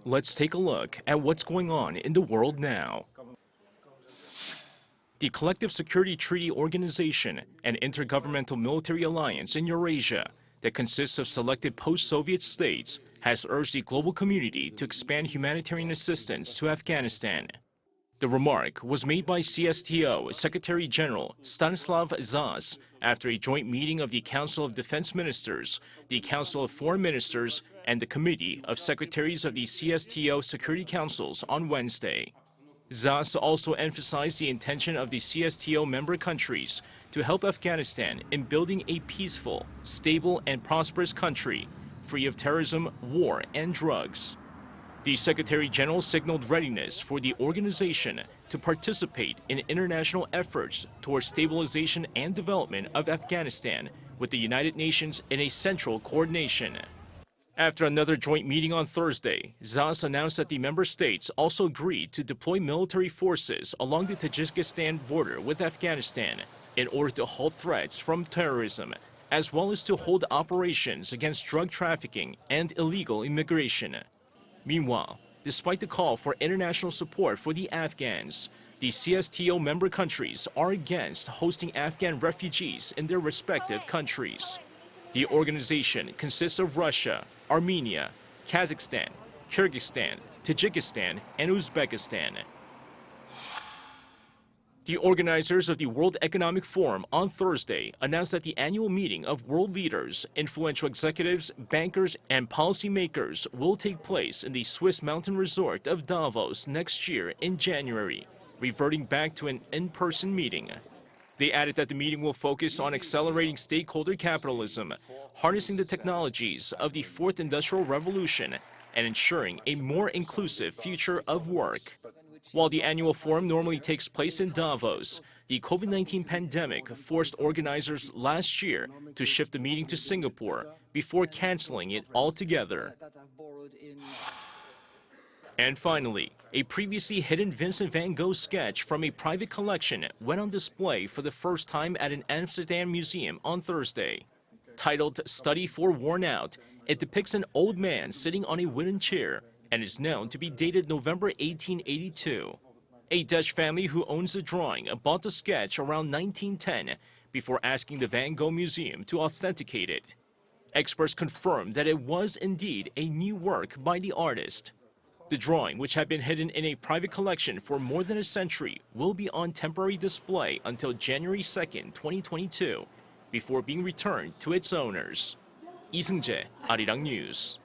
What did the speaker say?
Let's take a look at what's going on in the world now. The Collective Security Treaty Organization, an intergovernmental military alliance in Eurasia that consists of selected post-Soviet states, has urged the global community to expand humanitarian assistance to Afghanistan. The remark was made by CSTO Secretary General Stanislav after a joint meeting of the Council of Defense Ministers, the Council of Foreign Ministers, and the Committee of Secretaries of the CSTO Security Councils on Wednesday. Zas also emphasized the intention of the CSTO member countries to help Afghanistan in building a peaceful, stable, and prosperous country, free of terrorism, war, and drugs. The Secretary General signaled readiness for the organization to participate in international efforts towards stabilization and development of Afghanistan, with the United Nations in a central coordination. After another joint meeting on Thursday, Zas announced that the member states also agreed to deploy military forces along the Tajikistan border with Afghanistan in order to halt threats from terrorism, as well as to hold operations against drug trafficking and illegal immigration. Meanwhile, despite the call for international support for the Afghans, the CSTO member countries are against hosting Afghan refugees in their respective countries. The organization consists of Russia, Armenia, Kazakhstan, Kyrgyzstan, Tajikistan, and Uzbekistan. The organizers of the World Economic Forum on Thursday announced that the annual meeting of world leaders, influential executives, bankers, and policymakers will take place in the Swiss mountain resort of Davos next year in January, reverting back to an in-person meeting. They added that the meeting will focus on accelerating stakeholder capitalism, harnessing the technologies of the Fourth Industrial Revolution, and ensuring a more inclusive future of work. While the annual forum normally takes place in Davos, the COVID-19 pandemic forced organizers last year to shift the meeting to Singapore before canceling it altogether. And finally, a previously hidden Vincent Van Gogh sketch from a private collection went on display for the first time at an Amsterdam museum on Thursday. Titled Study for Worn Out, it depicts an old man sitting on a wooden chair and is known to be dated November 1882. A Dutch family who owns the drawing bought the sketch around 1910 before asking the Van Gogh Museum to authenticate it. Experts confirmed that it was indeed a new work by the artist. The drawing, which had been hidden in a private collection for more than a century, will be on temporary display until January 2, 2022, before being returned to its owners. 이승재, Arirang News.